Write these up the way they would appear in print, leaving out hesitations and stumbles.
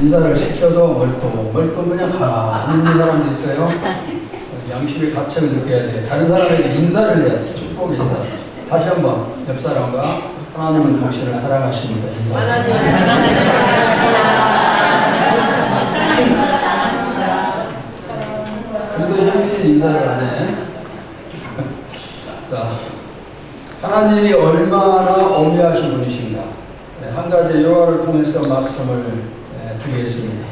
인사를 시켜도 멀뚱 그냥 가만히 있는 사람도 있어요. 양심의 가책을 느껴야 돼. 다른 사람에게 인사를 해야 돼. 축복 인사. 다시 한번 옆 사람과 하나님은 당신을 사랑하십니다. 그래도 형님 인사를 안 해. 자, 하나님이 얼마나 엄미하신 분이신가. 한 가지 요하를 통해서 말씀을 드리겠습니다.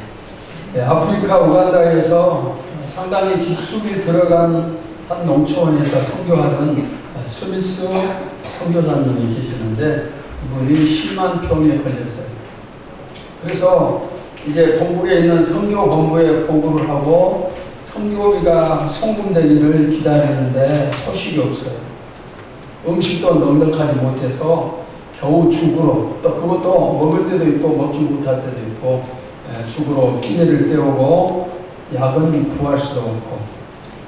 아프리카 우간다에서 상당히 깊숙이 들어간 한 농촌에서 선교하던 스미스 선교사님이 계시는데 이분이 심한 병에 걸렸어요. 그래서 이제 본국에 있는 선교 본부에 보고를 하고 선교비가 송금되기를 기다리는데 소식이 없어요. 음식도 넉넉하지 못해서 겨우 죽으로, 또 그것도 먹을 때도 있고 먹지 못할 때도 있고 죽으로 끼니를 때우고 약은 구할 수도 없고.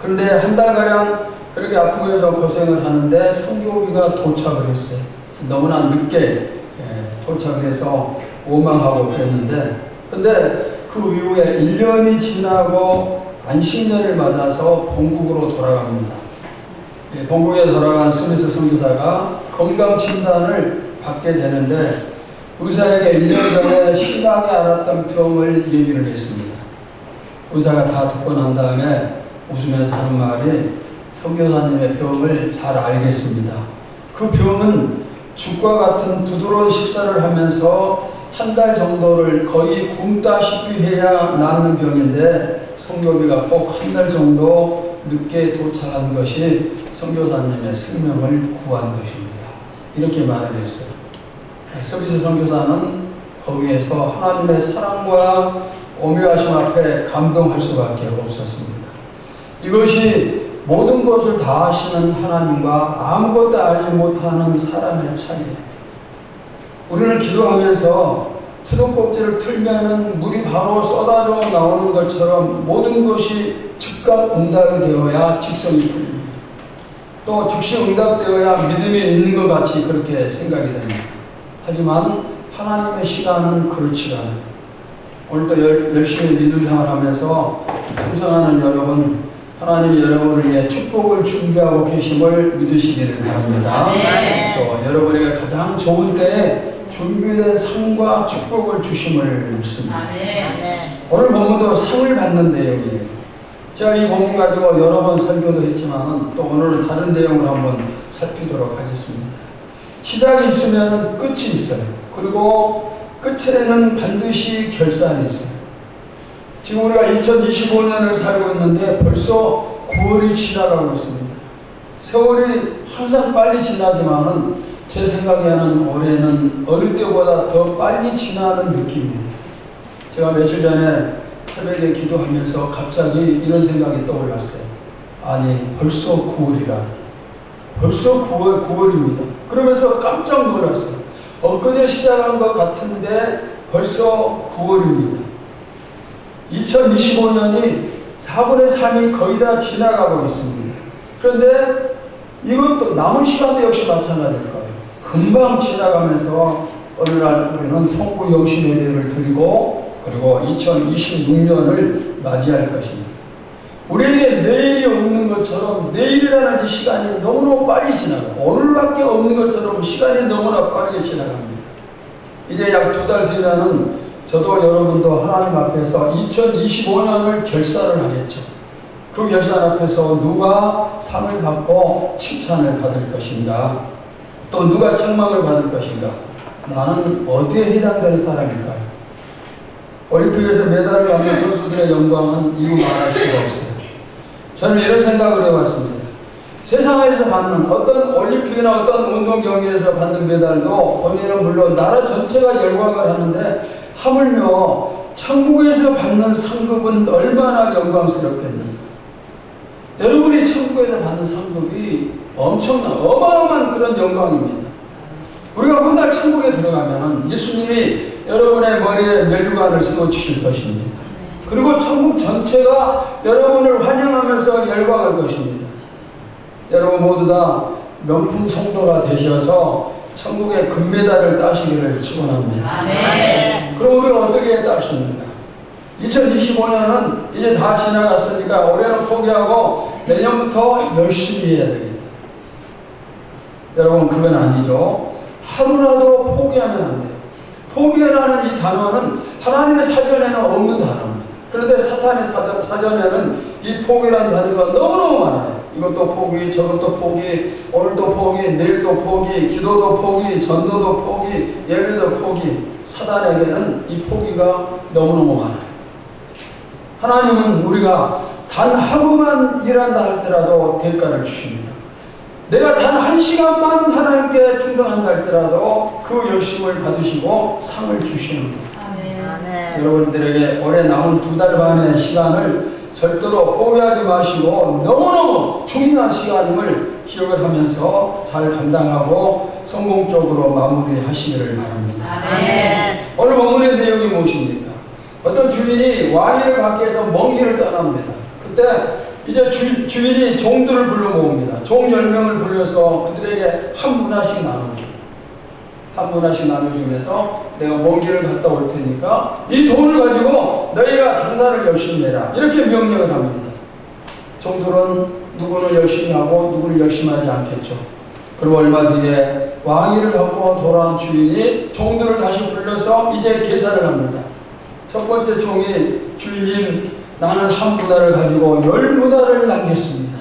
그런데 한 달가량 그렇게 아프고 해서 고생을 하는데 선교비가 도착을 했어요. 너무나 늦게 도착을 해서 원망하고 그랬는데, 근데 그 이후에 1년이 지나고 안식년을 맞아서 본국으로 돌아갑니다. 본국에 돌아간 스미스 선교사가 건강 진단을 받게 되는데 의사에게 1년 전에 심하게 앓았던 병을 얘기를 했습니다. 의사가 다 듣고 난 다음에 웃으면서 하는 말이 선교사님의 병을 잘 알겠습니다. 그 병은 죽과 같은 부드러운 식사를 하면서 한 달 정도를 거의 굶다시피 해야 낫는 병인데 선교비가 꼭 한 달 정도 늦게 도착한 것이 선교사님의 생명을 구한 것입니다. 이렇게 말을 했어요. 스미스 선교사는 거기에서 하나님의 사랑과 오묘하심 앞에 감동할 수밖에 없었습니다. 이것이 모든 것을 다 아시는 하나님과 아무것도 알지 못하는 사람의 차이예요. 우리는 기도하면서 수도꼭지를 틀면은 물이 바로 쏟아져 나오는 것처럼 모든 것이 즉각 응답이 되어야 직성이 풀립니다. 또 즉시 응답되어야 믿음이 있는 것 같이 그렇게 생각이 됩니다. 하지만 하나님의 시간은 그렇지 않아요. 오늘도 열심히 믿음 생활하면서 충성하는 여러분, 하나님이 여러분을 위해 축복을 준비하고 계심을 믿으시기를 바랍니다. 또 여러분에게 가장 좋은 때에 준비된 상과 축복을 주심을 믿습니다. 오늘 본문도 상을 받는 내용이에요. 제가 이 본문 가지고 여러 번 설교도 했지만 또 오늘은 다른 내용을 한번 살피도록 하겠습니다. 시작이 있으면 끝이 있어요. 그리고 끝에는 반드시 결산이 있어요. 지금 우리가 2025년을 살고 있는데 벌써 9월이 지나가고 있습니다. 세월이 항상 빨리 지나지만은 제 생각에는 올해는 어릴 때보다 더 빨리 지나는 느낌이에요. 제가 며칠 전에 새벽에 기도하면서 갑자기 이런 생각이 떠올랐어요. 아니, 벌써 9월이라. 벌써 9월입니다. 그러면서 깜짝 놀랐어요. 엊그제 시작한 것 같은데 벌써 9월입니다. 2025년이 4분의 3이 거의 다 지나가고 있습니다. 그런데 이것도 남은 시간도 역시 마찬가지일 거예요. 금방 지나가면서 어느 날 우리는 성부 영신 예배를 드리고 그리고 2026년을 맞이할 것입니다. 우리에게 내일이 없는 것처럼 내일이라는 시간이 너무너무 빨리 지나가고 오늘밖에 없는 것처럼 시간이 너무나 빠르게 지나갑니다. 이제 약 2달 뒤면은 저도 여러분도 하나님 앞에서 2025년을 결산을 하겠죠. 그 결산 앞에서 누가 상을 받고 칭찬을 받을 것인가, 또 누가 책망을 받을 것인가, 나는 어디에 해당되는 사람일까요? 올림픽에서 메달을 받는 선수들의 영광은 이루 말할 수가 없어요. 저는 이런 생각을 해봤습니다. 세상에서 받는 어떤 올림픽이나 어떤 운동 경기에서 받는 메달도 본인은 물론 나라 전체가 열광을 하는데 하물며 천국에서 받는 상급은 얼마나 영광스럽겠는가. 여러분이 천국에서 받는 상급이 엄청난 어마어마한 그런 영광입니다. 우리가 훗날 천국에 들어가면 예수님이 여러분의 머리에 면류관을 씌워주실 것입니다. 그리고 천국 전체가 여러분을 환영하면서 열광할 것입니다. 여러분 모두 다 명품 성도가 되셔서 천국의 금메달을 따시기를 축원합니다. 그럼 우리가 어떻게 딸 수 있는가? 2025년은 이제 다 지나갔으니까 올해는 포기하고 내년부터 열심히 해야 되겠다. 여러분, 그건 아니죠. 하루라도 포기하면 안 돼요. 포기라는 이 단어는 하나님의 사전에는 없는 단어입니다. 그런데 사탄의 사전에는 이 포기라는 단어가 너무너무 많아요. 이것도 포기, 저것도 포기, 오늘도 포기, 내일도 포기, 기도도 포기, 전도도 포기, 예배도 포기. 사단에게는 이 포기가 너무너무 많아요. 하나님은 우리가 단 하루만 일한다 할지라도 대가를 주십니다. 내가 단 한 시간만 하나님께 충성한다 할지라도 그 열심을 받으시고 상을 주시는 것. 아멘. 여러분들에게 올해 남은 2달 반의 시간을 절대로 포기하지 마시고 너무너무 중요한 시간임을 기억을 하면서 잘 감당하고 성공적으로 마무리하시기를 바랍니다. 아멘. 오늘 본문의 내용이 무엇입니까? 어떤 주인이 왕위를 받기 위해서 먼 길을 떠납니다. 그때 이제 주인이 종들을 불러 모읍니다. 종 10명을 불려서 그들에게 한 문화씩 나눠줍니다. 한 문화씩 나눠주면서 내가 먼 길을 갔다 올 테니까 이 돈을 가지고 너희가 장사를 열심히 해라. 이렇게 명령을 합니다. 종들은 누구는 열심히 하고 누구는 열심히 하지 않겠죠. 그리고 얼마 뒤에 왕위를 받고 돌아온 주인이 종들을 다시 불러서 이제 계산을 합니다. 첫 번째 종이 주인님 나는 한 문화를 가지고 10문화를 남겼습니다.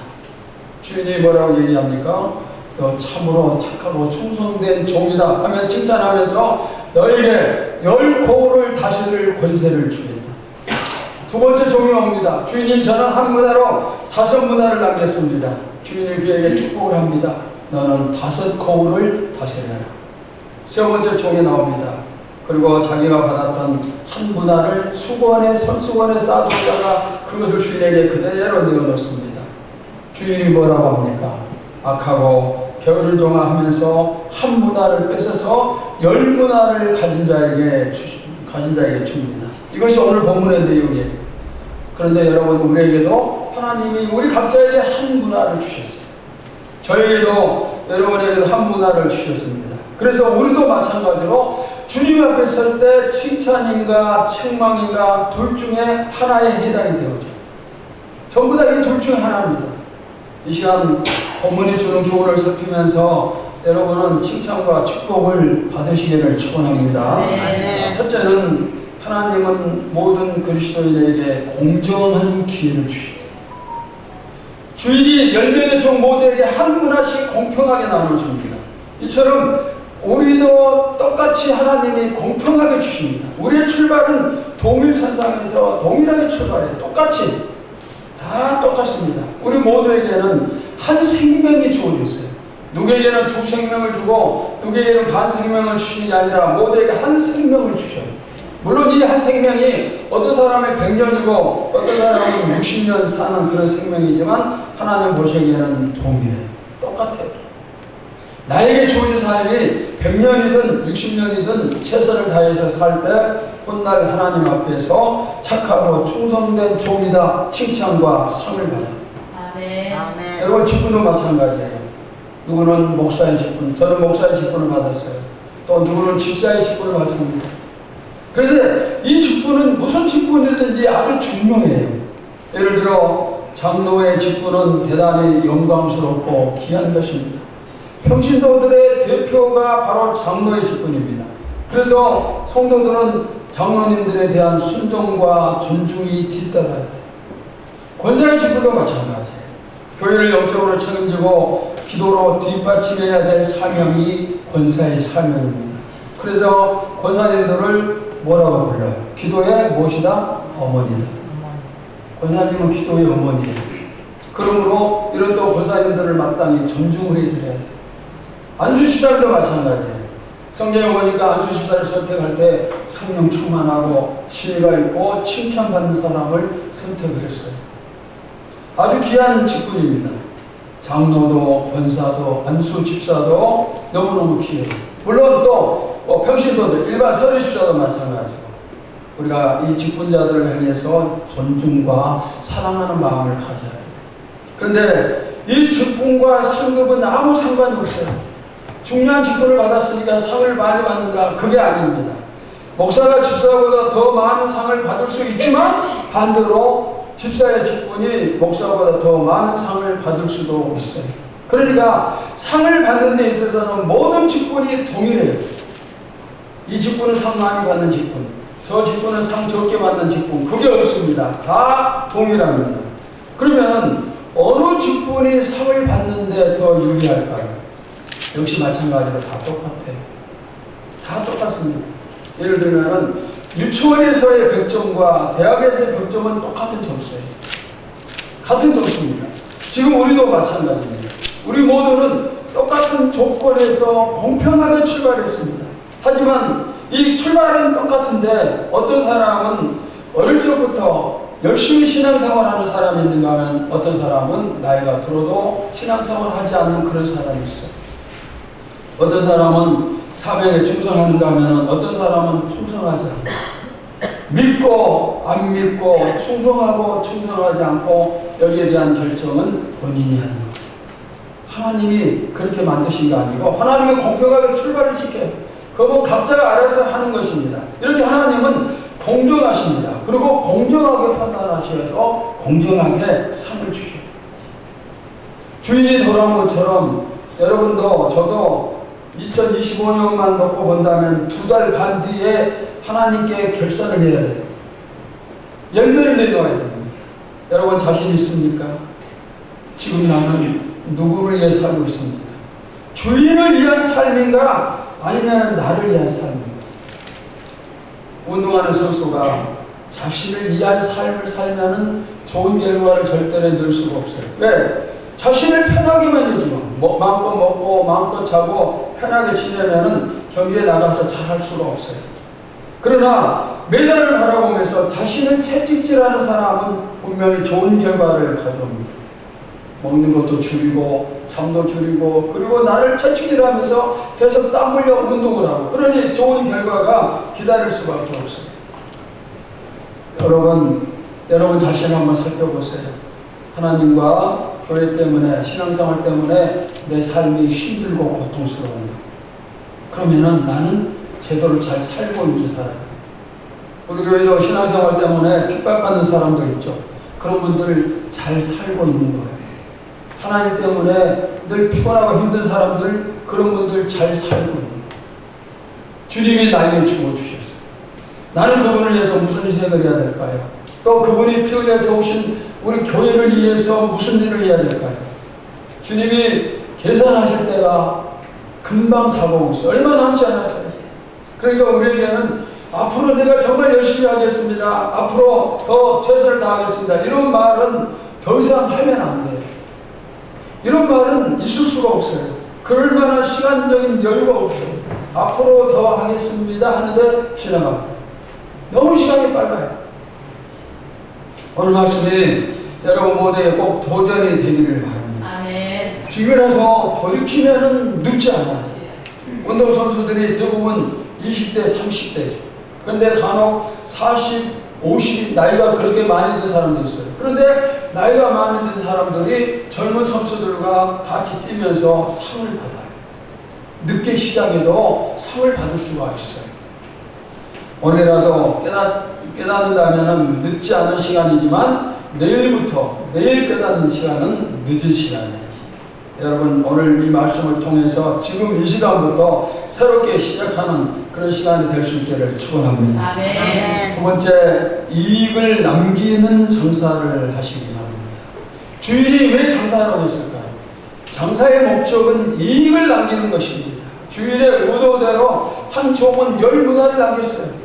주인이 뭐라고 얘기합니까? 너 참으로 착하고 충성된 종이다 하면서 칭찬하면서 너에게 10고을을 다스릴 권세를 주겠다. 두 번째 종이 옵니다. 주인님 저는 한 문화로 5문화를 남겼습니다. 주인이 그에게 축복을 합니다. 너는 5고을을 다스려라. 세 번째 종이 나옵니다. 그리고 자기가 받았던 한 문화를 선수건에 쌓아뒀다가 그것을 주인에게 그대로 내어놓습니다. 주인이 뭐라고 합니까? 악하고 게으를 종하면서 한 문화를 뺏어서 10문화를 가진 자에게 줍니다. 이것이 오늘 본문의 내용이에요. 그런데 여러분, 우리에게도 하나님이 우리 각자에게 한 문화를 주셨어요. 저에게도 여러분에게도 한 문화를 주셨습니다. 그래서 우리도 마찬가지로 주님 앞에 설 때 칭찬인가 책망인가 둘 중에 하나에 해당이 되어져. 전부 다 이 둘 중에 하나입니다. 이 시간 본문이 주는 교훈을 살피면서 여러분은 칭찬과 축복을 받으시기를 축원합니다. 네. 첫째는 하나님은 모든 그리스도인에게 공정한 기회를 주십니다. 주인이 10명의 종 모두에게 한 문화씩 공평하게 나눠줍니다. 이처럼 우리도 똑같이 하나님이 공평하게 주십니다. 우리의 출발은 동일선상에서 동일하게 출발해요. 똑같이 다 똑같습니다. 우리 모두에게는 한 생명이 주어졌어요. 누구에게는 2생명을 주고 누구에게는 반 생명을 주시는 게 아니라 모두에게 한 생명을 주셔요. 물론 이 한 생명이 어떤 사람의 100년이고 어떤 사람은 60년 사는 그런 생명이지만 하나님 보시기에는 동일해요. 똑같아요. 나에게 주어진 삶이 100년이든 60년이든 최선을 다해서 살 때 훗날 하나님 앞에서 착하고 충성된 종이다 칭찬과 상을 받아요. 아멘. 여러분, 직분은 마찬가지예요. 누구는 목사의 직분, 저는 목사의 직분을 받았어요. 또 누구는 집사의 직분을 받습니다. 그런데 이 직분은 무슨 직분이든지 아주 중요해요. 예를 들어 장로의 직분은 대단히 영광스럽고 귀한 것입니다. 평신도들의 대표가 바로 장로의 직분입니다. 그래서 성도들은 장로님들에 대한 순종과 존중이 뒤따라야 돼요. 권사의 직분도 마찬가지예요. 교회를 영적으로 책임지고 기도로 뒷받침해야 될 사명이 권사의 사명입니다. 그래서 권사님들을 뭐라고 불러요? 기도의 무엇이다? 어머니다. 권사님은 기도의 어머니예요. 그러므로 이런 또 권사님들을 마땅히 존중을 해드려야 돼요. 안수집사들도 마찬가지예요. 성경에 보니까 안수집사를 선택할 때 성령 충만하고 지혜가 있고 칭찬받는 사람을 선택을 했어요. 아주 귀한 직분입니다. 장로도 권사도 안수집사도 너무너무 귀해요. 물론 또 평신도들 일반 서류집사도 마찬가지고 우리가 이 직분자들을 향해서 존중과 사랑하는 마음을 가져야 돼요. 그런데 이 직분과 상급은 아무 상관이 없어요. 중요한 직분을 받았으니까 상을 많이 받는가? 그게 아닙니다. 목사가 집사보다 더 많은 상을 받을 수 있지만 반대로 집사의 직분이 목사보다 더 많은 상을 받을 수도 있어요. 그러니까 상을 받는 데 있어서는 모든 직분이 동일해요. 이 직분은 상 많이 받는 직분, 저 직분은 상 적게 받는 직분, 그게 없습니다. 다 동일합니다. 그러면 어느 직분이 상을 받는데 더 유리할까요? 역시 마찬가지로 다 똑같아요. 다 똑같습니다. 예를 들면 유치원에서의 100점과 대학에서의 100점은 똑같은 점수예요. 같은 점수입니다. 지금 우리도 마찬가지입니다. 우리 모두는 똑같은 조건에서 공평하게 출발했습니다. 하지만 이 출발은 똑같은데 어떤 사람은 어릴 적부터 열심히 신앙생활하는 사람이 있는가 하면 어떤 사람은 나이가 들어도 신앙생활을 하지 않는 그런 사람이 있어요. 어떤 사람은 사명에 충성하는가 하면 어떤 사람은 충성하지 않고, 믿고 안 믿고, 충성하고 충성하지 않고, 여기에 대한 결정은 본인이 하는 것. 하나님이 그렇게 만드신 거 아니고 하나님은 공평하게 출발을 시켜요. 그건 각자가 알아서 하는 것입니다. 이렇게 하나님은 공정하십니다. 그리고 공정하게 판단하셔서 공정하게 상을 주셔요. 주인이 돌아온 것처럼 여러분도 저도 2025년만 놓고 본다면 2달 반 뒤에 하나님께 결산을 해야 돼요. 열매를 내놓아야 됩니다. 여러분 자신 있습니까? 지금 나는 누구를 위해 살고 있습니까? 주인을 위한 삶인가 아니면 나를 위한 삶인가? 운동하는 선수가 자신을 위한 삶을 살면은 좋은 결과를 절대 낼 수가 없어요. 왜? 자신을 편하게만 해주면 마음껏 먹고 마음껏 자고 편하게 지내면은 경기에 나가서 잘할 수가 없어요. 그러나 메달을 바라보면서 자신을 채찍질하는 사람은 분명히 좋은 결과를 가져옵니다. 먹는 것도 줄이고 잠도 줄이고 그리고 나를 채찍질하면서 계속 땀 흘려 운동을 하고 그러니 좋은 결과가 기다릴 수밖에 없어요. 여러분 자신을 한번 살펴보세요. 하나님과 교회 때문에 신앙생활 때문에 내 삶이 힘들고 고통스러운가? 그러면은 나는 제대로 잘 살고 있는 사람. 우리 교회도 신앙생활 때문에 핍박받는 사람도 있죠. 그런 분들 잘 살고 있는 거예요. 하나님 때문에 늘 피곤하고 힘든 사람들, 그런 분들 잘 살고 있는 거예요. 주님이 나에게 주어주셨어요. 나는 그분을 위해서 무슨 희생을 해야 될까요? 또 그분이 피 흘려서 오신 우리 교회를 위해서 무슨 일을 해야 될까요? 주님이 계산하실 때가 금방 다가오고 있어요. 얼마 남지 않았어요. 그러니까 우리에게는 앞으로 내가 정말 열심히 하겠습니다. 앞으로 더 최선을 다하겠습니다. 이런 말은 더 이상 하면 안 돼요. 이런 말은 있을 수가 없어요. 그럴 만한 시간적인 여유가 없어요. 앞으로 더 하겠습니다 하는데 지나갑니다. 너무 시간이 빨라요. 오늘 말씀이 여러분 모두에 꼭 도전이 되기를 바랍니다. 아멘. 지금이라도 돌이키면은 늦지 않아요. 운동선수들이 대부분 20대, 30대죠. 그런데 간혹 40, 50 나이가 그렇게 많이 든 사람도 있어요. 그런데 나이가 많이 든 사람들이 젊은 선수들과 같이 뛰면서 상을 받아요. 늦게 시작해도 상을 받을 수가 있어요. 오늘이라도 깨닫는다면 늦지 않은 시간이지만 내일 깨닫는 시간은 늦은 시간이에요. 여러분 오늘 이 말씀을 통해서 지금 이 시간부터 새롭게 시작하는 그런 시간이 될 수 있기를 축원합니다. 아멘. 두 번째, 이익을 남기는 장사를 하시기 바랍니다. 주인이 왜 장사하라고 했을까요? 장사의 목적은 이익을 남기는 것입니다. 주인의 의도대로 한 종은 10문화를 남겼어요.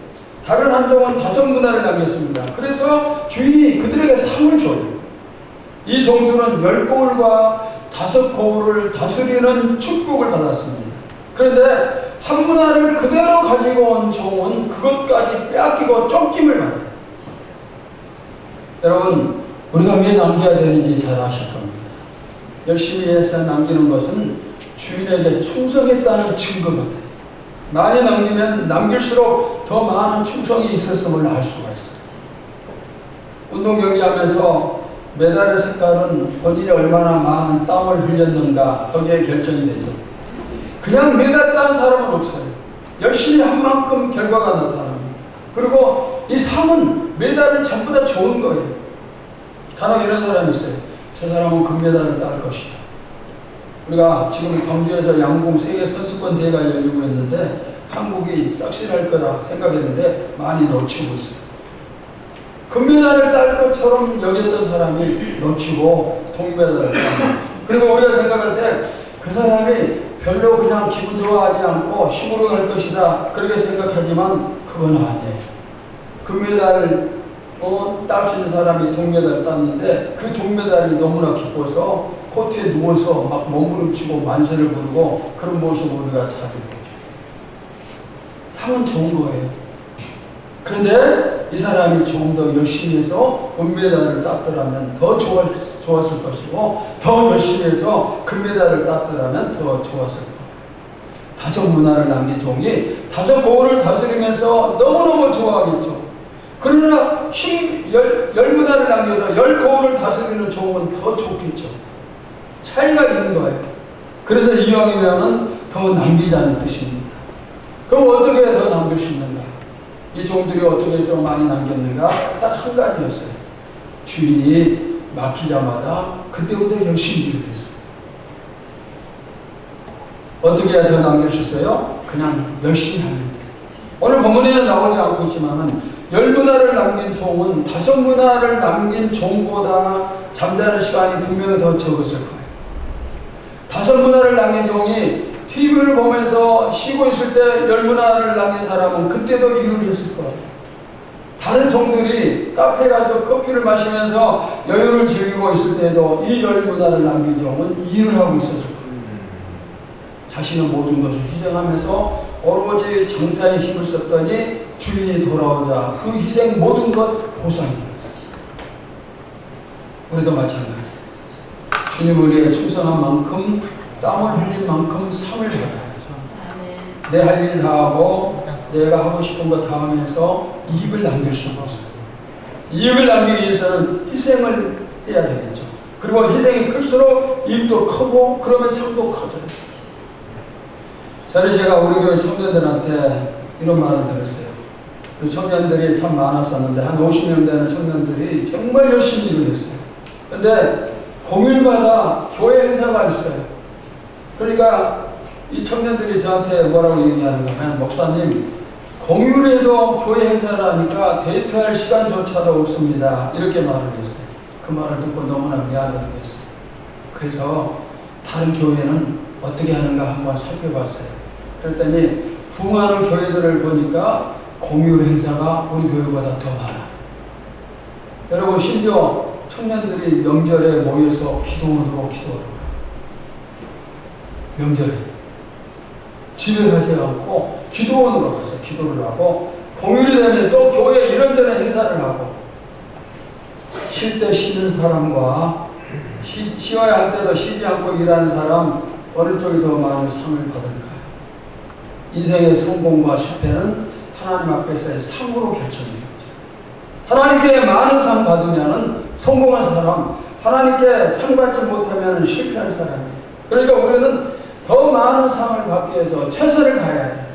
다른 한 종은 5문화를 남겼습니다. 그래서 주인이 그들에게 상을 줘요. 이 종들은 10고을과 5고을을 다스리는 축복을 받았습니다. 그런데 한 문화를 그대로 가지고 온 종은 그것까지 빼앗기고 쫓김을 받아요. 여러분, 우리가 왜 남겨야 되는지 잘 아실 겁니다. 열심히 해서 남기는 것은 주인에게 충성했다는 증거 같아요. 많이 남기면 남길수록 더 많은 충성이 있었음을 알 수가 있어요. 운동 경기하면서 메달의 색깔은 본인이 얼마나 많은 땀을 흘렸는가 거기에 결정이 되죠. 그냥 메달 딴 사람은 없어요. 열심히 한 만큼 결과가 나타납니다. 그리고 이 상은 메달은 전부 다 좋은 거예요. 간혹 이런 사람이 있어요. 저 사람은 금메달을 딸 것이다. 우리가 지금 광주에서 양궁 세계 선수권 대회가 열리고 있는데 한국이 싹쓸할 거라 생각했는데 많이 놓치고 있어요. 금메달을 딸 것처럼 여겼던 사람이 놓치고 동메달을 땄다. 그리고 우리가 생각할 때 그 사람이 별로 그냥 기분 좋아하지 않고 힘으로 갈 것이다 그렇게 생각하지만 그건 아니에요. 금메달을 딸 수 있는 사람이 동메달을 땄는데 그 동메달이 너무나 기뻐서 코트에 누워서 막 몸부림치고 만세를 부르고 그런 모습을 우리가 자주 보죠. 상은 좋은 거예요. 그런데 이 사람이 조금 더 열심히 해서 은메달을 땄더라면 더 좋았을 것이고 더 열심히 해서 금메달을 땄더라면 더 좋았을 거예요. 5 문화를 남긴 종이 5 고을을 다스리면서 너무너무 좋아하겠죠. 그러나 10 문화를 남겨서 10 고을을 다스리는 종은 더 좋겠죠. 차이가 있는 거예요. 그래서 이왕이면은 더 남기자는 뜻입니다. 그럼 어떻게 더 남길 수 있는가? 이 종들이 어떻게 해서 많이 남겼는가? 딱 한 가지였어요. 주인이 맡기자마자 그때부터 열심히 일을 했어요. 어떻게 해야 더 남길 수 있어요? 그냥 열심히 하면 돼요. 오늘 본문에는 나오지 않고 있지만은 10 문화를 남긴 종은 5 문화를 남긴 종보다 잠자는 시간이 분명히 더 적었을 거예요. 5 문화를 남긴 종이 TV를 보면서 쉬고 있을 때 10 문화를 남긴 사람은 그때도 일을 했을 거예요. 다른 종들이 카페에 가서 커피를 마시면서 여유를 즐기고 있을 때도 이 10 문화를 남긴 종은 일을 하고 있었을 거예요. 자신의 모든 것을 희생하면서 오로지 장사에 힘을 썼더니 주인이 돌아오자 그 희생 모든 것 보상이 되었어요. 우리도 마찬가지예요. 주님을 위해 충성한 만큼 땀을 흘린 만큼 상을 받아야죠. 내 할 일 다 하고 내가 하고 싶은 거 다 하면서 이익을 남길 수가 없어요. 이익을 남기기 위해서는 희생을 해야 되겠죠. 그리고 희생이 클수록 이익도 크고 그러면 상도 커져요. 전에 제가 우리 교회 청년들한테 이런 말을 들었어요. 그 청년들이 참 많았었는데 한 50명 되는 청년들이 정말 열심히 일을 했어요. 근데 공휴일마다 교회 행사가 있어요. 그러니까 이 청년들이 저한테 뭐라고 얘기하는가 하면 목사님 공휴일에도 교회 행사를 하니까 데이트할 시간조차도 없습니다. 이렇게 말을 했어요. 그 말을 듣고 너무나 미안하게 됐어요. 그래서 다른 교회는 어떻게 하는가 한번 살펴봤어요. 그랬더니 부흥하는 교회들을 보니까 공휴일 행사가 우리 교회보다 더 많아. 여러분 심지어 청년들이 명절에 모여서 기도원으로 기도하는 거예요. 명절에 집에 가지 않고 기도원으로 가서 기도를 하고 공휴일이 되면 또 교회 이런저런 행사를 하고 쉴 때 쉬는 사람과 쉬어야 할 때도 쉬지 않고 일하는 사람 어느 쪽이 더 많은 상을 받을까요? 인생의 성공과 실패는 하나님 앞에서의 상으로 결정됩니다. 하나님께 많은 상 받으면 성공한 사람, 하나님께 상 받지 못하면 실패한 사람이에요. 그러니까 우리는 더 많은 상을 받기 위해서 최선을 다해야 돼요.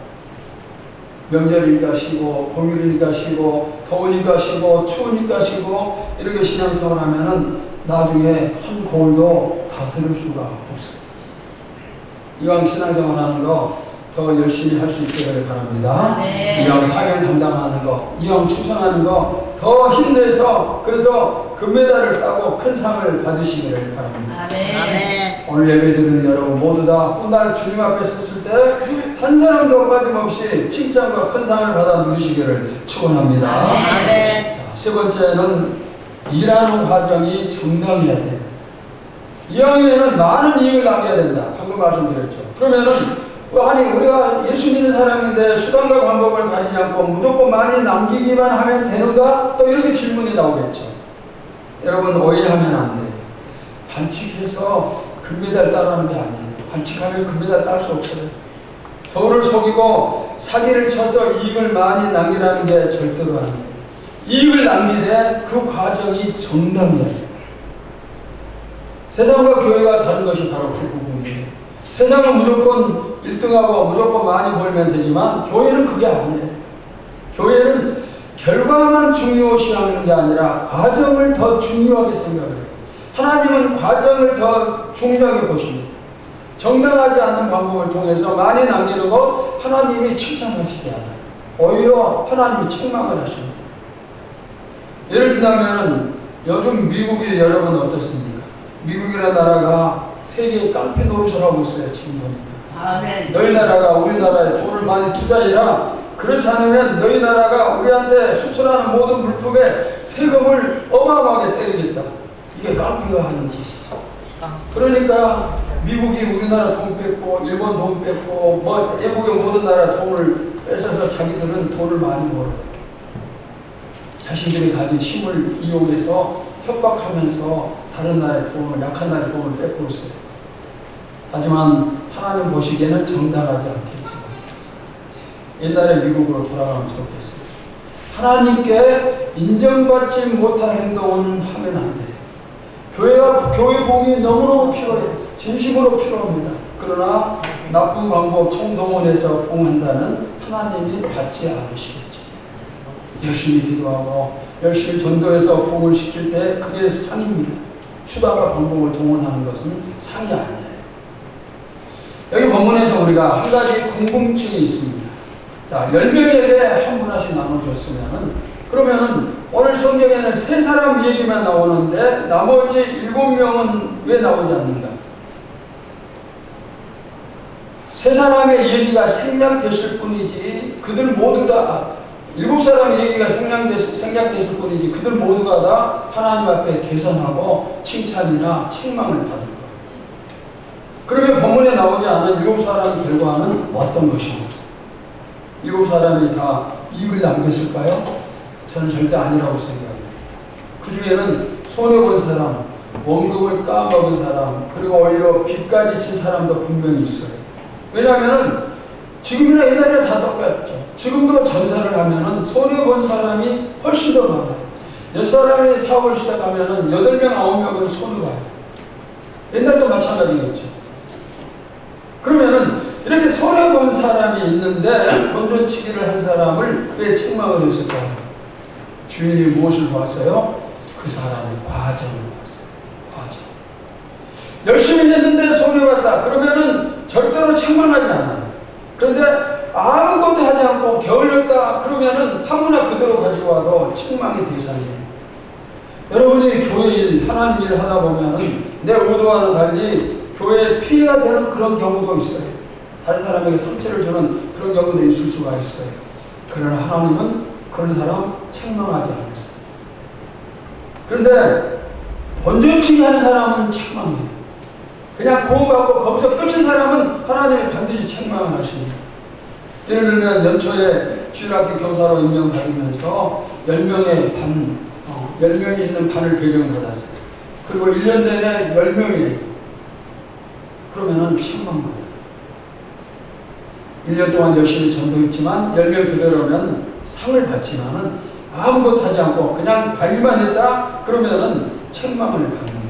명절이니까 쉬고, 공휴일이니까 쉬고, 더우니까 쉬고, 추우니까 쉬고, 이렇게 신앙생활 하면은 나중에 한 고을도 다스릴 수가 없어요. 이왕 신앙생활 하는 거 더 열심히 할 수 있기를 바랍니다. 네. 이왕 사명 감당하는 거, 이왕 충성하는 거 더 힘내서 그래서 금메달을 따고 큰 상을 받으시기를 바랍니다. 아멘. 오늘 예배드리는 여러분 모두 다 오늘 주님 앞에 섰을 때 한 사람도 빠짐없이 칭찬과 큰 상을 받아 누리시기를 축원합니다. 아멘. 자, 세 번째는 일하는 과정이 정당해야 돼요. 이왕이면은 많은 이익을 남겨야 된다. 방금 말씀드렸죠. 그러면은 아니 우리가 예수 믿는 사람인데 수단과 방법을 가리지 않고 무조건 많이 남기기만 하면 되는가? 또 이렇게 질문이 나오겠죠. 여러분 오해하면 안 돼요. 반칙해서 금메달 따라하는 게 아니에요. 반칙하면 금메달 딸 수 없어요. 서로를 속이고 사기를 쳐서 이익을 많이 남기라는 게 절대로 아니에요. 이익을 남기되 그 과정이 정당해야 돼요. 세상과 교회가 다른 것이 바로 그 부분이에요. 세상은 무조건 1등하고 무조건 많이 벌면 되지만 교회는 그게 아니에요. 교회는 결과만 중요시하는 게 아니라 과정을 더 중요하게 생각해요. 하나님은 과정을 더 중요하게 보십니다. 정당하지 않는 방법을 통해서 많이 남기는 것 하나님이 칭찬하시지 않아요. 오히려 하나님이 책망을 하십니다. 예를 들면 요즘 미국이 여러분 어떻습니까? 미국이라는 나라가 세계 깡패 노릇을 하고 있어요. 지금 보니까. 아멘. 너희 나라가 우리나라에 돈을 많이 투자해라. 그렇지 않으면 너희 나라가 우리한테 수출하는 모든 물품에 세금을 어마어마하게 때리겠다. 이게 깡패가 하는 짓이죠. 그러니까 미국이 우리나라 돈 뺏고 일본 돈 뺏고 뭐 외국의 모든 나라 돈을 뺏어서 자기들은 돈을 많이 벌어요. 자신들이 가진 힘을 이용해서 협박하면서 다른 나라의 돈을, 약한 나라의 돈을 뺏고 있어요. 하지만 하나님 보시기에는 정당하지 않겠죠. 옛날에 미국으로 돌아가면 좋겠어요. 하나님께 인정받지 못할 행동은 하면 안 돼요. 교회 복이 너무너무 필요해요. 진심으로 필요합니다. 그러나 나쁜 방법 총동원해서 봉한다는 하나님이 받지 않으시겠죠. 열심히 기도하고 열심히 전도해서 복을 시킬 때 그게 상입니다. 수단과 방법을 동원하는 것은 상이 아니에요. 여기 본문에서 우리가 한 가지 궁금증이 있습니다. 자, 10명에게 한 분씩 나눠줬으면은, 그러면은 오늘 성경에는 3사람 얘기만 나오는데 나머지 7명은 왜 나오지 않는가? 3사람의 얘기가 생략됐을 뿐이지 그들 모두 다 7사람의 얘기가 생략됐을 뿐이지 그들 모두가 다 하나님 앞에 계산하고 칭찬이나 책망을 받을 거예요. 그러면 본문에 나오지 않은 7사람의 결과는 어떤 것인가? 7사람이 다 이익을 남겼을까요? 저는 절대 아니라고 생각합니다. 그 중에는 손해본 사람, 원금을 까먹은 사람, 그리고 오히려 빚까지 진 사람도 분명히 있어요. 왜냐하면 지금이나 옛날이나 다 똑같죠. 지금도 장사를 하면은 손해본 사람이 훨씬 더 많아요. 10사람이 사업을 시작하면은 8명, 9명은 손해봐요. 옛날도 마찬가지겠죠. 그러면은 이렇게 손해본 사람이 있는데 본전치기를 한 사람을 왜 책망을 했을까요? 주인이 무엇을 보았어요? 그 사람의 과정을 봤어요. 과정. 열심히 했는데 손해봤다. 그러면은 절대로 책망하지 않아요. 그런데 아무것도 하지 않고 게을렀다. 그러면은 아무나 그대로 가지고 와도 책망의 대상이에요. 여러분이 교회 일, 하나님 일 하다 보면은 내 의도와는 달리 교회에 피해가 되는 그런 경우도 있어요. 다른 사람에게 상처를 주는 그런 경우도 있을 수가 있어요. 그러나 하나님은 그런 사람 책망하지 않으세요. 그런데 본전치기 하는 사람은 책망해요. 그냥 구원받고 거기서 끝인 사람은 하나님이 반드시 책망을 하십니다. 예를 들면 연초에 주일학교 교사로 임명받으면서 10명이 있는 반을 배정받았어요. 그리고 1년 내내 10명이에요. 그러면은 10만 원. 1년 동안 열심히 전도했지만 10명 그대로면 상을 받지만은 아무것도 하지 않고 그냥 관리만 했다? 그러면은 책망을 받는 거예요.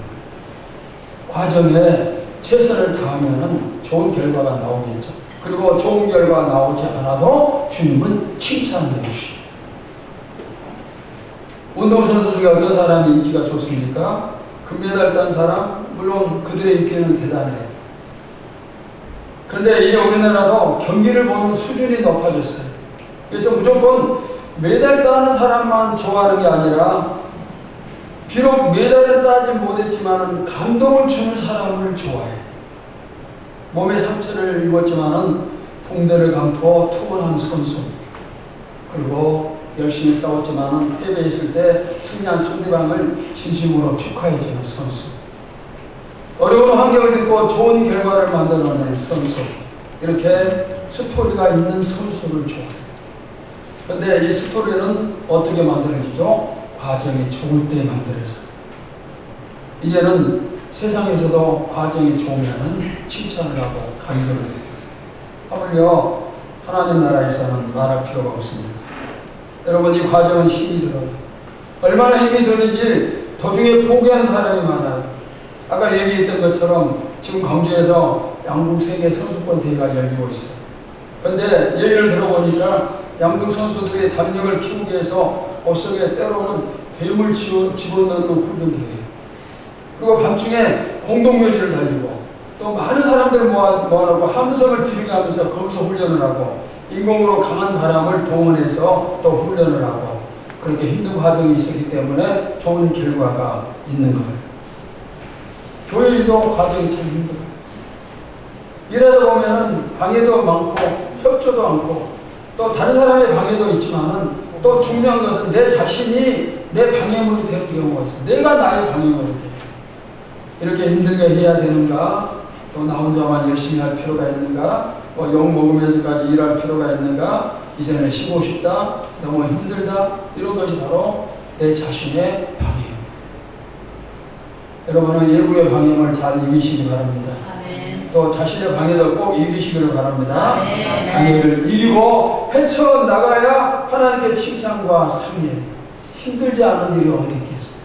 과정에 최선을 다하면은 좋은 결과가 나오겠죠. 그리고 좋은 결과 나오지 않아도 주님은 칭찬해 주시고. 운동선수 중에 어떤 사람이 인기가 좋습니까? 금메달 딴 사람, 물론 그들의 인기는 대단해요. 그런데 이제 우리나라도 경기를 보는 수준이 높아졌어요. 그래서 무조건 메달 따는 사람만 좋아하는 게 아니라 비록 메달을 따지 못했지만 감동을 주는 사람을 좋아해. 몸에 상처를 입었지만 붕대를 감고 투혼한 선수, 그리고 열심히 싸웠지만 패배했을 때 승리한 상대방을 진심으로 축하해주는 선수, 어려운 환경을 듣고 좋은 결과를 만들어낸 선수, 이렇게 스토리가 있는 선수를 좋아해요. 그런데 이 스토리는 어떻게 만들어지죠? 과정이 좋을 때 만들어져요. 이제는 세상에서도 과정이 좋으면 칭찬을 하고 감동을 해요. 하물며 하나님 나라에서는 말할 필요가 없습니다. 여러분, 이 과정은 힘이 들어요. 얼마나 힘이 드는지 도중에 포기한 사람이 많아요. 아까 얘기했던 것처럼 지금 광주에서 양궁 세계 선수권 대회가 열리고 있어요. 그런데 얘기를 들어보니까 양궁 선수들의 담력을 키우기 위해서 옷 속에 때로는 뱀을 집어넣는 훈련도 해요. 그리고 밤중에 공동묘지를 달리고 또 많은 사람들 모아놓고 함성을 들이가면서 거기서 훈련을 하고 인공으로 강한 바람을 동원해서 또 훈련을 하고 그렇게 힘든 과정이 있었기 때문에 좋은 결과가 있는 거예요. 교회 일도 과정이 참 힘들어요. 일하다 보면은 방해도 많고 협조도 많고 또 다른 사람의 방해도 있지만은 또 중요한 것은 내 자신이 내 방해물이 되는 경우가 있어요. 내가 나의 방해물이 돼요. 이렇게 힘들게 해야 되는가? 또 나 혼자만 열심히 할 필요가 있는가? 욕 먹으면서까지 일할 필요가 있는가? 이제는 쉬고 싶다? 너무 힘들다? 이런 것이 바로 내 자신의 방해물. 여러분은 일부의 방해물 잘 이기시기 바랍니다. 또 자신의 방해도 꼭 이기시기를 바랍니다. 방해를 이기고 헤쳐나가야 하나님께 칭찬과 상해. 힘들지 않은 일이 어디 있겠어요.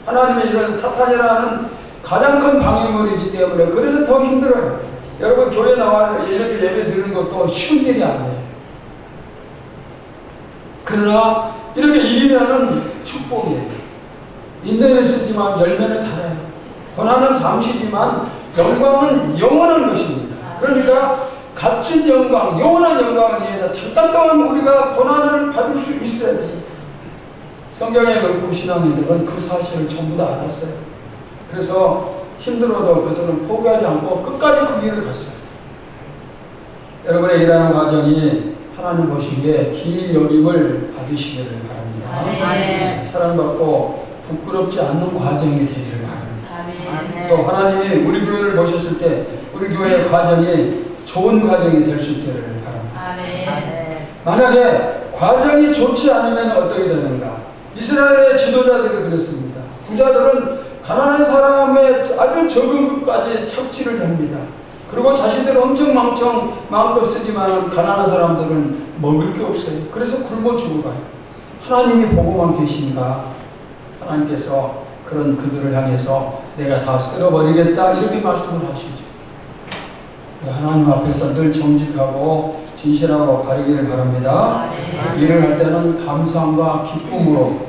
하나님의 이런 사탄이라는 가장 큰 방해물이기 때문에 그래서 더 힘들어요. 여러분 교회 나와 이렇게 예배 드리는 것도 쉬운 일이 아니에요. 그러나 이렇게 이기면은 축복이에요. 인내는 쓰지만 열매는 달아요. 고난은 잠시지만 영광은 영원한 것입니다. 그러니까 값진 영광, 영원한 영광을 위해서 잠깐 동안 우리가 고난을 받을 수 있어야지. 성경의 명품 신앙인들은 그 사실을 전부 다 알았어요. 그래서 힘들어도 그들은 포기하지 않고 끝까지 그 길을 갔어요. 여러분의 일하는 과정이 하나님 보시기에 기 여김을 받으시기를 바랍니다. 사랑받고 부끄럽지 않는 과정이 되기를 바랍니다. 또 하나님이 우리 교회를 보셨을 때 우리 교회의 과정이 좋은 과정이 될 수 있기를 바랍니다. 만약에 과정이 좋지 않으면 어떻게 되는가? 이스라엘의 지도자들이 그랬습니다. 부자들은 가난한 사람의 아주 적은 것까지 착취를 합니다. 그리고 자신들은 엄청 마음껏 쓰지만 가난한 사람들은 먹을 게 없어요. 그래서 굶어 죽어가요. 하나님이 보고만 계신가? 하나님께서 그런 그들을 향해서 내가 다 쓸어버리겠다 이렇게 말씀을 하시죠. 하나님 앞에서 늘 정직하고 진실하고 바르기를 바랍니다. 일을 할 때는 감사함과 기쁨으로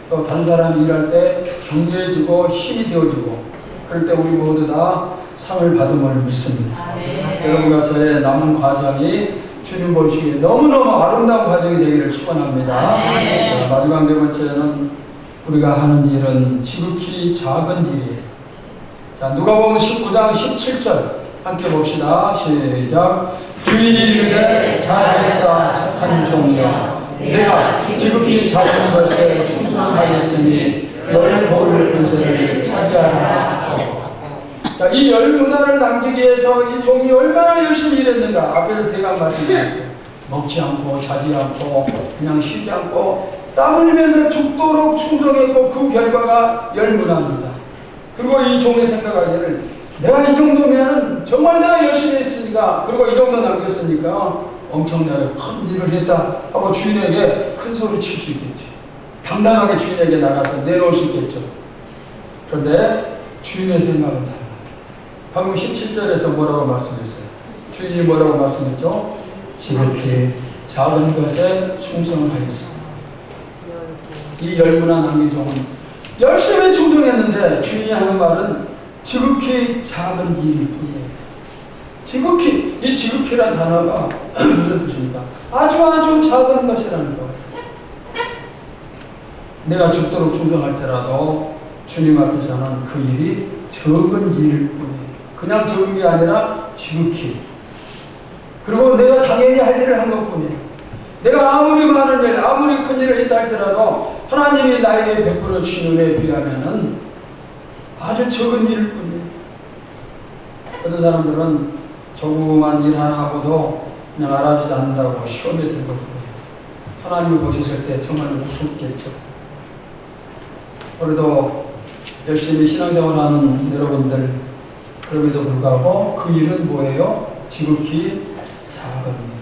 또 다른 사람이 일할 때 격려해주고 힘이 되어주고 그럴 때 우리 모두 다 상을 받음을 믿습니다. 여러분과 저의 남은 과정이 주님 보시기에 너무너무 아름다운 과정이 되기를 축원합니다. 마지막 네 번째는 우리가 하는 일은 지극히 작은 일이에요. 자, 누가복음 19장 17절 함께 봅시다. 시작. 주인이 이르되 잘하였다 착한 종이여 내가 지극히 작은 것에 충성하였으니 열 돌을 근세를 차지하라. 자, 이 열 문화를 남기기 위해서 이 종이 얼마나 열심히 일했는가 앞에서 대강 말씀드렸어요. 먹지 않고 자지 않고 그냥 쉬지 않고 땀 흘리면서 죽도록 충성했고 그 결과가 열 문화입니다. 그리고 이 종이 생각하기를 내가 이 정도면은 정말 내가 열심히 했으니까 그리고 이 정도 남겼으니까 엄청나게 큰 일을 했다 하고 주인에게 큰 소리 칠 수 있겠죠. 당당하게 주인에게 나가서 내놓을 수 있겠죠. 그런데 주인의 생각은 달라요. 방금 17절에서 뭐라고 말씀했어요? 주인이 뭐라고 말씀했죠? 지극히 작은 것에 충성하였습니다. 이 열무나 남긴 종은 열심히 충성했는데 주인이 하는 말은 지극히 작은 일일 뿐이에요. 지극히, 이 지극히란 단어가 무슨 뜻입니까? 아주 작은 것이라는 거예요. 내가 죽도록 충성할지라도 주님 앞에서는 그 일이 적은 일일 뿐이에요. 그냥 적은 게 아니라 지극히. 그리고 내가 당연히 할 일을 한 것 뿐이에요. 내가 아무리 많은 일, 아무리 큰 일을 했다 할지라도 하나님이 나에게 베풀어 주신 은혜에 비하면은 아주 적은 일일 뿐이에요. 어떤 사람들은 조그만 일 하나 하고도 그냥 알아주지 않는다고 시험에 든 것 뿐이에요. 하나님을 보셨을 때 정말 무섭겠죠. 우리도 열심히 신앙생활하는 여러분들 그럼에도 불구하고 그 일은 뭐예요? 지극히 작은 일.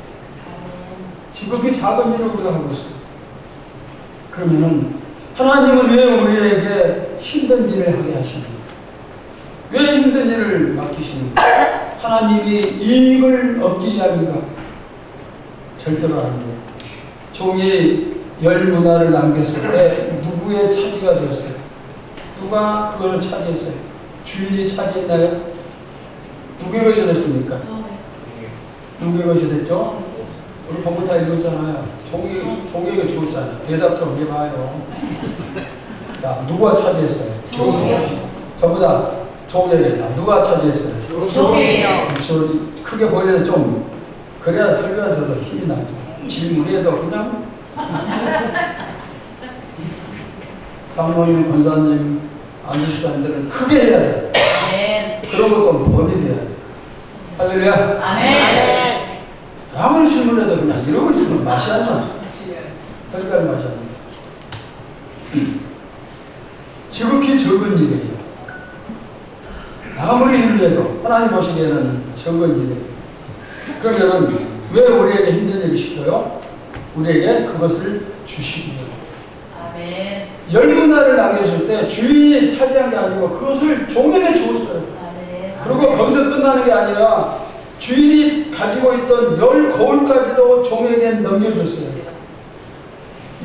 지극히 작은 일을 우리가 하고 있어요. 그러면은 하나님은 왜 우리에게 힘든 일을 하게 하십니까? 왜 힘든 일을 맡기십니까? 하나님이 이익을 얻기 위함인가? 절대로 아니에요. 종이 10문화를 남겼을 때 누구의 차지가 되었어요? 누가 그걸 차지했어요? 주인이 차지했나요? 누구의 것이 됐습니까? 누구의 것이 됐죠? 우리 본문 다 읽었잖아요. 종에게 주었잖아요. 대답 좀 해봐요. 자, 누가 차지했어요? 종이요. 전부 다 종에게 다. 누가 차지했어요? 종이요. 소리 크게 보이려서 좀 그래야 설교가 저도 힘이 나죠. 질문에도 그냥 사모님, 권사님, 안주시관들은 크게 해야 돼. 아멘. 그런 것도 번이 돼야 돼. 할렐루야. 아멘. 아무리 질문해도 그냥 이러고 있으면 맛이 안 나. 설교할 맛이 안 나. 지극히 적은 일이에요. 아무리 일을 해도 하나님 보시기에는 적은 일이에요. 그러면은 왜 우리에게 힘든 일을 시켜요? 우리에게 그것을 주시기 위해요. 아멘. 10문화를 남겨줄 때 주인이 차지한 게 아니고 그것을 종에게 주었어요. 아멘. 그리고 거기서 끝나는 게 아니라 주인이 가지고 있던 10거울까지도 종에게 넘겨줬어요.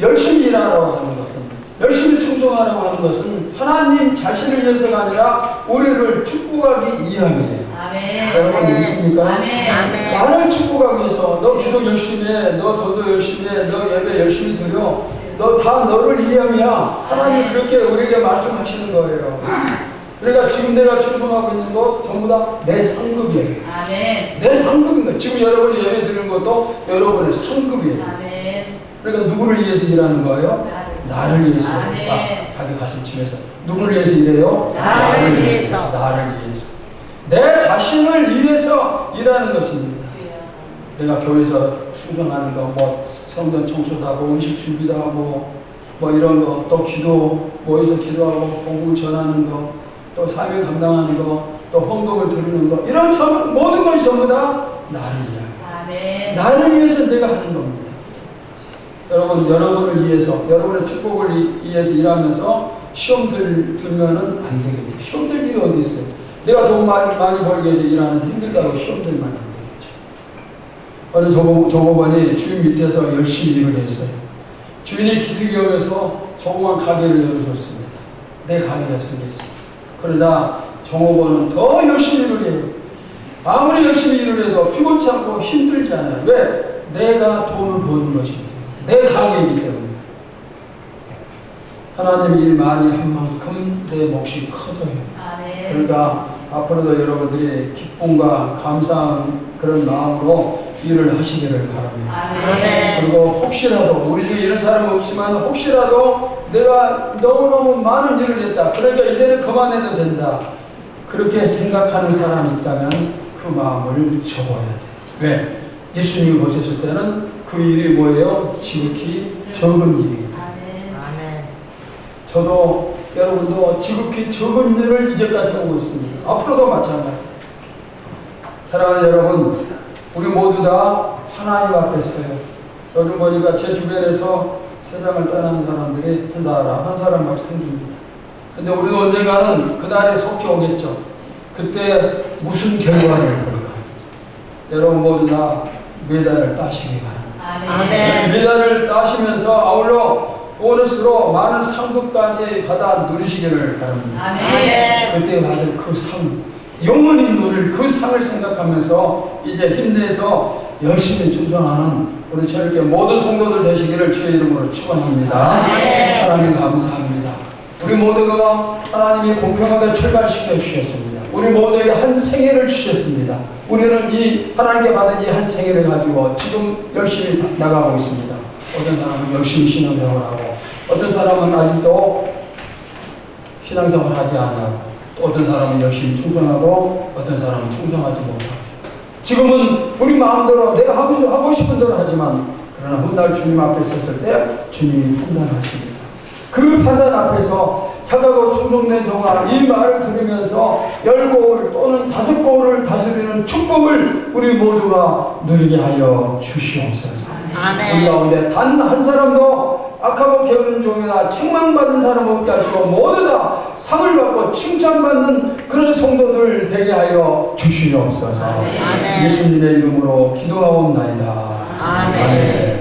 열심히 일하라고 하는 것은, 열심히 충성하라고 하는 것은 하나님 자신을 위해서가 아니라 우리를 축복하기 위함이에요. 아멘. 여러분 믿습니까? 아멘. 아멘. 나를 축복하기 위해서 너 기도 열심히 해, 너 전도 열심히 해, 너 예배 열심히 드려, 너 다 너를 위함이야. 하나님 그렇게 우리에게 말씀하시는 거예요. 그러니까 지금 내가 충성하고 있는 것 전부 다 내 상급이에요. 아멘. 내 상급인 거예요. 지금 여러분이 예배 드리는 것도 여러분의 상급이에요. 아멘. 그러니까 누구를 위해서 일하는 거예요? 나를 위해서. 아멘. 자기 가슴 치면서 누구를 위해서 일해요? 나를 위해서. 나를 위해서. 내 자신을 위해서 일하는 것입니다. 내가 교회에서 충성하는 거, 뭐 성전 청소도 하고 음식 준비도 하고 뭐 이런 거, 또 기도 모여서 기도하고 복음을 전하는 거, 또 사명 감당하는 거, 또 헌금을 드리는 거, 이런 모든 것이 전부 다 나를 위하여. 아멘. 나를 위해서 내가 하는 겁니다. 여러분, 여러분을 위해서, 여러분의 축복을 위해서 일하면서 시험 들면은 안 되겠죠. 시험 들 일이 어디 있어요? 내가 돈 많이 벌기 위해서 일하는 힘들다고 시험 들면 안 되겠죠. 어느 종업원이 주인 밑에서 열심히 일을 했어요. 주인이 기특이 여겨서 조그만 가게를 열어줬습니다. 내 가게가 생겼어요. 그러자 종업원은 더 열심히 일을 해요. 아무리 열심히 일을 해도 피곤치 않고 힘들지 않아요. 왜? 내가 돈을 버는 것입니다. 내 가게이기 때문에. 하나님이 일 많이 한 만큼 내 몫이 커져요. 아멘. 그러니까 앞으로도 여러분들이 기쁨과 감사한 그런 마음으로 일을 하시기를 바랍니다. 아멘. 그리고 혹시라도 우리 중에 이런 사람 없지만 혹시라도 내가 너무너무 많은 일을 했다. 그러니까 이제는 그만해도 된다. 그렇게 생각하는 사람이 있다면 그 마음을 접어야 돼요. 왜? 예수님이 보셨을 때는 그 일이 뭐예요? 지극히 적은 일입니다. 아멘. 저도 여러분도 지극히 적은 일을 이제까지 하고 있습니다. 앞으로도 마찬가지. 사랑하는 여러분, 우리 모두 다 하나님 앞에 서요. 요즘 보니까 제 주변에서 세상을 떠나는 사람들이 한 사람씩 생깁니다. 근데 우리도 언젠가는 그날에 속히 오겠죠. 그때 무슨 결과를 볼까? 여러분 모두 다 메달을 따시기 바랍니다. 아멘. 메달을 따시면서 아울러 보너스로 많은 상급까지 받아 누리시기를 바랍니다. 아멘. 그때 받을 그 상, 영원히 누릴 그 상을 생각하면서 이제 힘내서 열심히 충성하는 우리 철교 모든 성도들 되시기를 주의 이름으로 축원합니다. 아멘. 하나님 감사합니다. 우리 모두가 하나님이 공평하게 출발시켜 주셨습니다. 우리 모두에게 한 생애를 주셨습니다. 우리는 이 하나님께 받은 이 한 생애를 가지고 지금 열심히 나가고 있습니다. 어떤 사람은 열심히 신앙생활을 하고, 어떤 사람은 아직도 신앙생활을 하지 않고, 또 어떤 사람은 열심히 충성하고, 어떤 사람은 충성하지 못하고. 지금은 우리 마음대로 내가 하고 싶은 대로 하지만, 그러나 훗날 주님 앞에 섰을 때 주님이 판단하십니다. 그 판단 앞에서 착하고 충성된 종아 이 말을 들으면서 10거울 또는 5거울을 다스리는 축복을 우리 모두가 누리게 하여 주시옵소서. 아멘. 우리 가운데 단 한 사람도 악하고 게으른 종이나 책망받은 사람 없게 하시고 모두 다 상을 받고 칭찬받는 그런 성도들 되게 하여 주시옵소서. 아멘. 예수님의 이름으로 기도하옵나이다. 아멘.